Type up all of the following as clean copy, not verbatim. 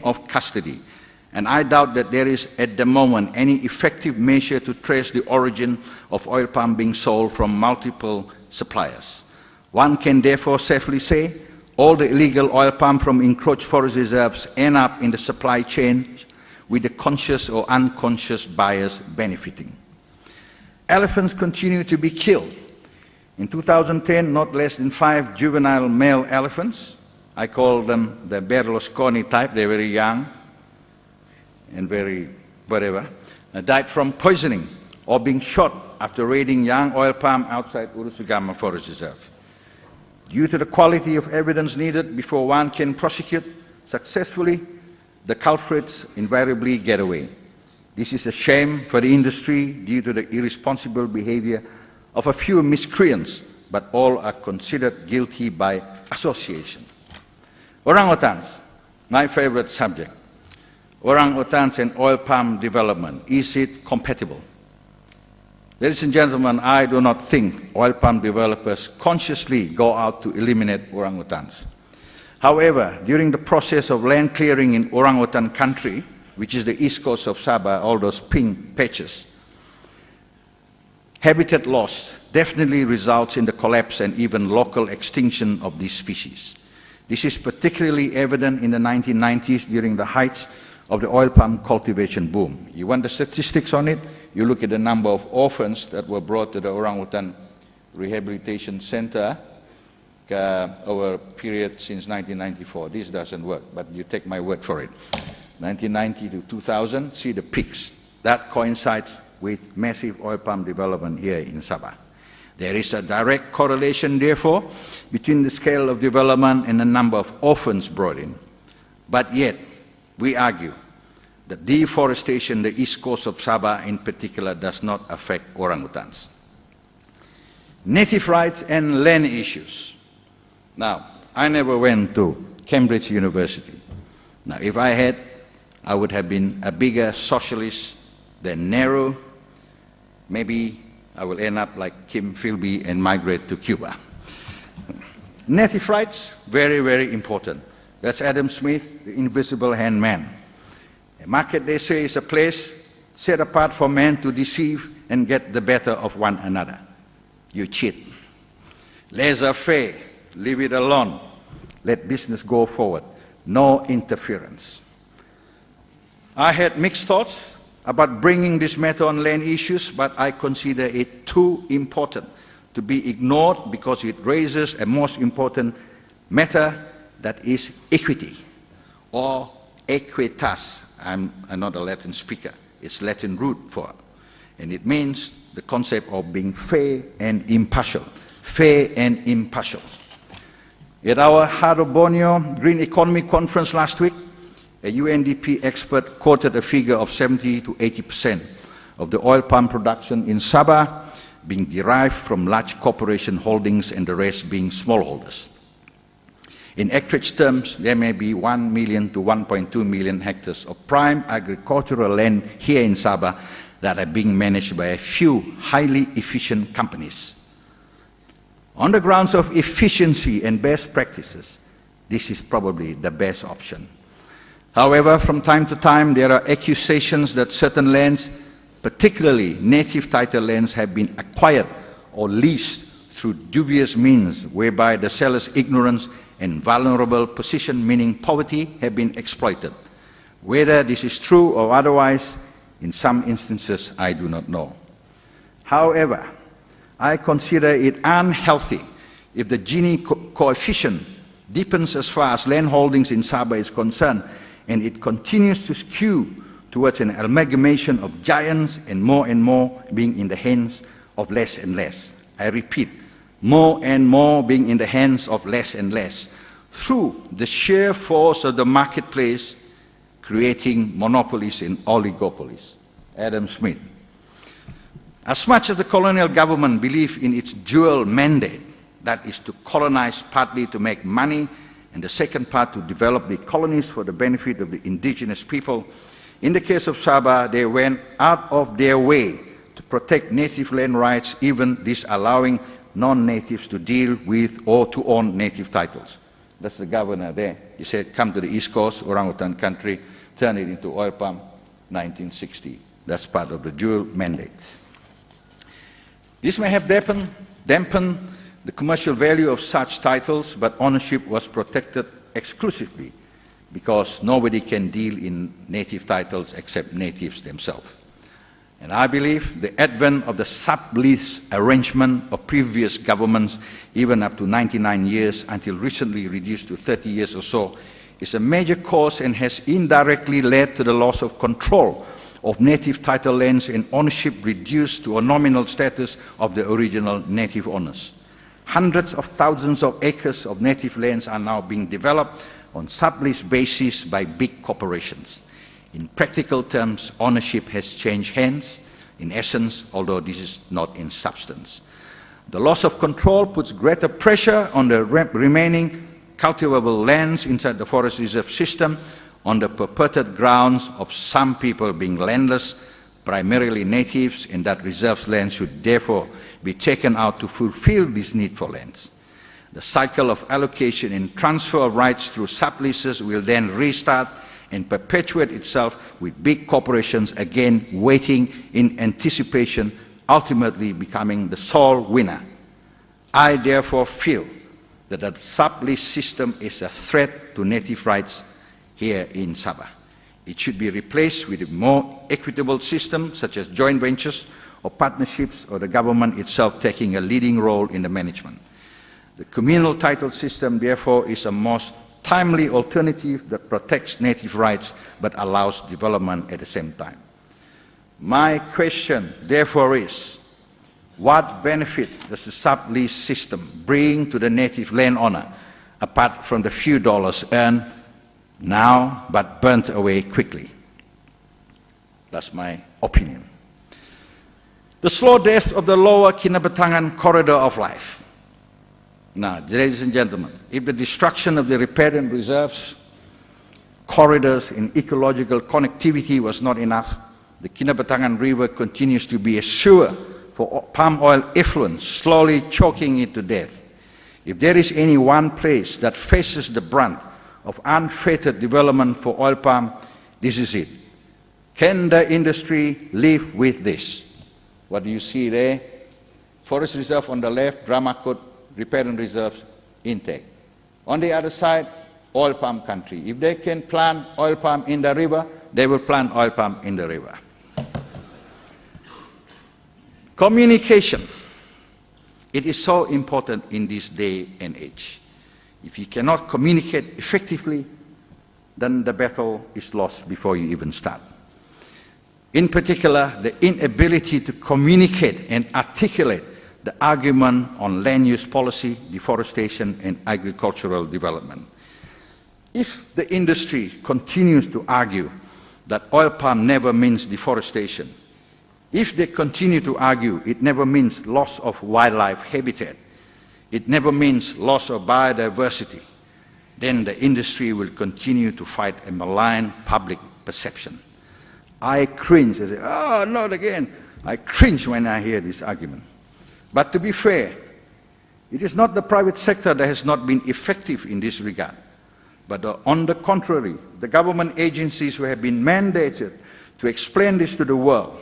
of custody, and I doubt that there is at the moment any effective measure to trace the origin of oil palm being sold from multiple suppliers. One can therefore safely say all the illegal oil palm from encroached forest reserves end up in the supply chain with the conscious or unconscious buyers benefiting. Elephants continue to be killed. In 2010, not less than 5 juvenile male elephants, I call them the Berlusconi type, they're very young and very whatever, died from poisoning or being shot after raiding young oil palm outside Urusugama Forest Reserve. Due to the quality of evidence needed before one can prosecute successfully, the culprits invariably get away. This is a shame for the industry due to the irresponsible behavior of a few miscreants, but all are considered guilty by association. Orangutans, my favorite subject. Orangutans and oil palm development, is it compatible? Ladies and gentlemen, I do not think oil palm developers consciously go out to eliminate orangutans. However, during the process of land clearing in orangutan country, which is the east coast of Sabah, all those pink patches, habitat loss definitely results in the collapse and even local extinction of these species. This is particularly evident in the 1990s during the height of the oil palm cultivation boom. You want the statistics on it? You look at the number of orphans that were brought to the Orangutan Rehabilitation Center over a period since 1994. This doesn't work, but you take my word for it. 1990 to 2000, see the peaks. That coincides with massive oil palm development here in Sabah. There is a direct correlation, therefore, between the scale of development and the number of orphans brought in. But yet, we argue that deforestation, the east coast of Sabah in particular, does not affect orangutans. Native rights and land issues. Now, I never went to Cambridge University. Now, if I had, I would have been a bigger socialist than Nehru. Maybe I will end up like Kim Philby and migrate to Cuba. Native rights, very, very important. That's Adam Smith, the invisible hand man. A market, they say, is a place set apart for men to deceive and get the better of one another. You cheat. Laissez-faire, leave it alone. Let business go forward. No interference. I had mixed thoughts about bringing this matter on land issues, but I consider it too important to be ignored because it raises a most important matter, that is equity, or equitas. I'm not a Latin speaker. It's Latin root for it. And it means the concept of being fair and impartial. Fair and impartial. At our Heart of Borneo Green Economy Conference last week, a UNDP expert quoted a figure of 70 to 80% of the oil palm production in Sabah being derived from large corporation holdings and the rest being smallholders. In acreage terms, there may be 1 million to 1.2 million hectares of prime agricultural land here in Sabah that are being managed by a few highly efficient companies. On the grounds of efficiency and best practices, this is probably the best option. However, from time to time, there are accusations that certain lands, particularly native title lands, have been acquired or leased through dubious means whereby the seller's ignorance and vulnerable position, meaning poverty, have been exploited. Whether this is true or otherwise, in some instances, I do not know. However, I consider it unhealthy if the Gini coefficient deepens as far as land holdings in Sabah is concerned, and it continues to skew towards an amalgamation of giants and more being in the hands of less and less. I repeat, more and more being in the hands of less and less, through the sheer force of the marketplace, creating monopolies and oligopolies. Adam Smith. As much as the colonial government believed in its dual mandate, that is to colonize partly to make money, and the second part to develop the colonies for the benefit of the indigenous people, in the case of Sabah, they went out of their way to protect native land rights, even disallowing non-natives to deal with or to own native titles. That's the governor there. He said, come to the East Coast, orangutan country, turn it into oil palm, 1960. That's part of the dual mandates. This may have dampened the commercial value of such titles, but ownership was protected exclusively because nobody can deal in native titles except natives themselves. And I believe the advent of the sublease arrangement of previous governments, even up to 99 years until recently reduced to 30 years or so, is a major cause and has indirectly led to the loss of control of native title lands and ownership reduced to a nominal status of the original native owners. Hundreds of thousands of acres of native lands are now being developed on sublease basis by big corporations. In practical terms, ownership has changed hands, in essence, although this is not in substance. The loss of control puts greater pressure on the remaining cultivable lands inside the forest reserve system on the purported grounds of some people being landless, primarily natives, and that reserve land should therefore be taken out to fulfill this need for lands. The cycle of allocation and transfer of rights through subleases will then restart and perpetuate itself with big corporations again waiting in anticipation, ultimately becoming the sole winner. I therefore feel that the sublease system is a threat to native rights here in Sabah. It should be replaced with a more equitable system such as joint ventures or partnerships, or the government itself taking a leading role in the management. The communal title system therefore is a most timely alternative that protects native rights but allows development at the same time. My question therefore is, what benefit does the sublease system bring to the native landowner apart from the few dollars earned now but burnt away quickly? That's my opinion. The slow death of the lower Kinabatangan corridor of life. Now, ladies and gentlemen, if the destruction of the riparian reserves, corridors, and ecological connectivity was not enough, the Kinabatangan River continues to be a sewer for palm oil effluent, slowly choking it to death. If there is any one place that faces the brunt of unfettered development for oil palm, this is it. Can the industry live with this? What do you see there? Forest reserve on the left, Dramakot, riparian reserves intact. On the other side, oil palm country. If they can plant oil palm in the river, they will plant oil palm in the river. Communication. It is so important in this day and age. If you cannot communicate effectively, then the battle is lost before you even start. In particular, the inability to communicate and articulate the argument on land use policy, deforestation, and agricultural development. If the industry continues to argue that oil palm never means deforestation, if they continue to argue it never means loss of wildlife habitat, it never means loss of biodiversity, then the industry will continue to fight a malign public perception. I cringe. I say, oh, not again. I cringe when I hear this argument. But to be fair, it is not the private sector that has not been effective in this regard. But on the contrary, the government agencies who have been mandated to explain this to the world,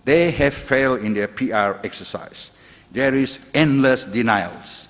they have failed in their PR exercise. There is endless denials.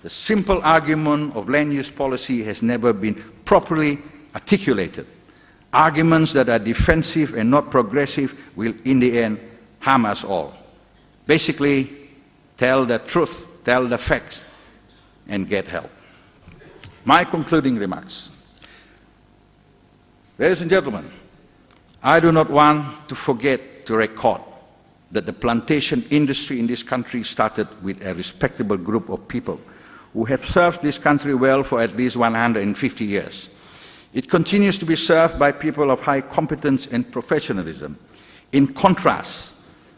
The simple argument of land use policy has never been properly articulated. Arguments that are defensive and not progressive will, in the end, harm us all. Basically, tell the truth, tell the facts, and get help. My concluding remarks. Ladies and gentlemen, I do not want to forget to record that the plantation industry in this country started with a respectable group of people who have served this country well for at least 150 years. It continues to be served by people of high competence and professionalism. In contrast,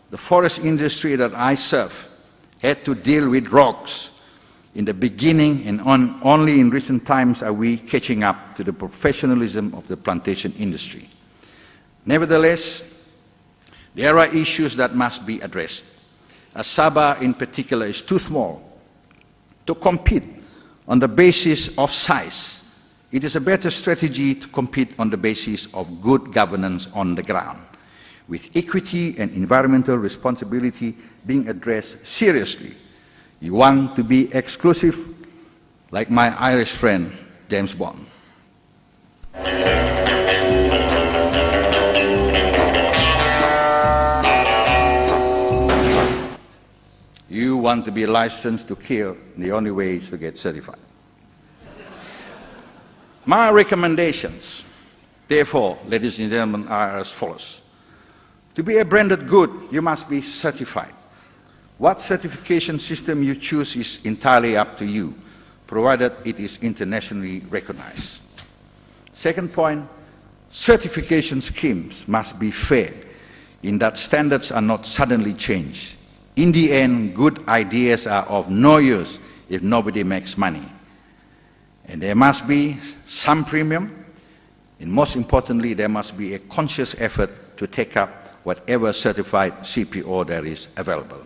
the forest industry that I serve had to deal with rogues in the beginning, and only in recent times are we catching up to the professionalism of the plantation industry. Nevertheless, there are issues that must be addressed. As Sabah in particular is too small to compete on the basis of size. It is a better strategy to compete on the basis of good governance on the ground, with equity and environmental responsibility being addressed seriously. You want to be exclusive, like my Irish friend, James Bond. You want to be licensed to kill, the only way is to get certified. My recommendations, therefore, ladies and gentlemen, are as follows. To be a branded good, you must be certified. What certification system you choose is entirely up to you, provided it is internationally recognized. Second point, certification schemes must be fair, in that standards are not suddenly changed. In the end, good ideas are of no use if nobody makes money. And there must be some premium, and most importantly, there must be a conscious effort to take up whatever certified CPO there is available.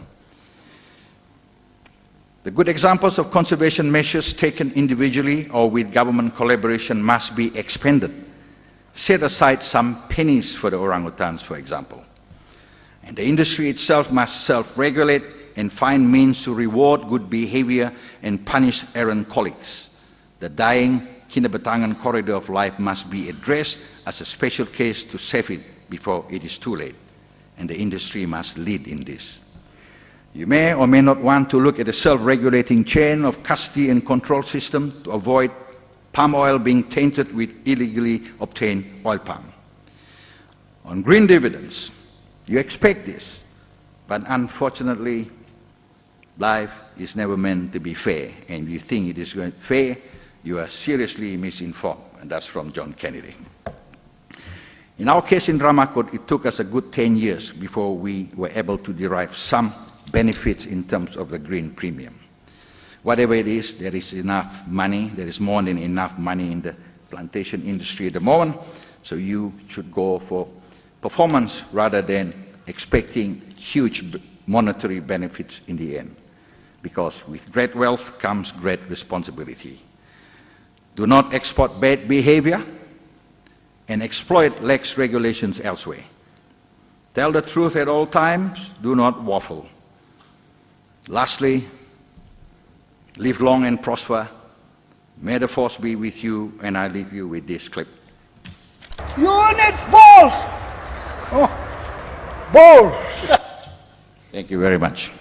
The good examples of conservation measures taken individually or with government collaboration must be expanded. Set aside some pennies for the orangutans, for example. And the industry itself must self-regulate and find means to reward good behavior and punish errant colleagues. The dying Kinabatangan corridor of life must be addressed as a special case to save it before it is too late. And the industry must lead in this. You may or may not want to look at a self-regulating chain of custody and control system to avoid palm oil being tainted with illegally obtained oil palm. On green dividends, you expect this, but unfortunately, life is never meant to be fair, and you think it is fair, you are seriously misinformed, and that's from John Kennedy. In our case in Ramakot, it took us a good 10 years before we were able to derive some benefits in terms of the green premium. Whatever it is, there is enough money, there is more than enough money in the plantation industry at the moment, so you should go for performance rather than expecting huge monetary benefits in the end. Because with great wealth comes great responsibility. Do not export bad behavior and exploit lax regulations elsewhere. Tell the truth at all times, do not waffle. Lastly, live long and prosper. May the force be with you, and I leave you with this clip. Unit balls! Oh, balls! Thank you very much.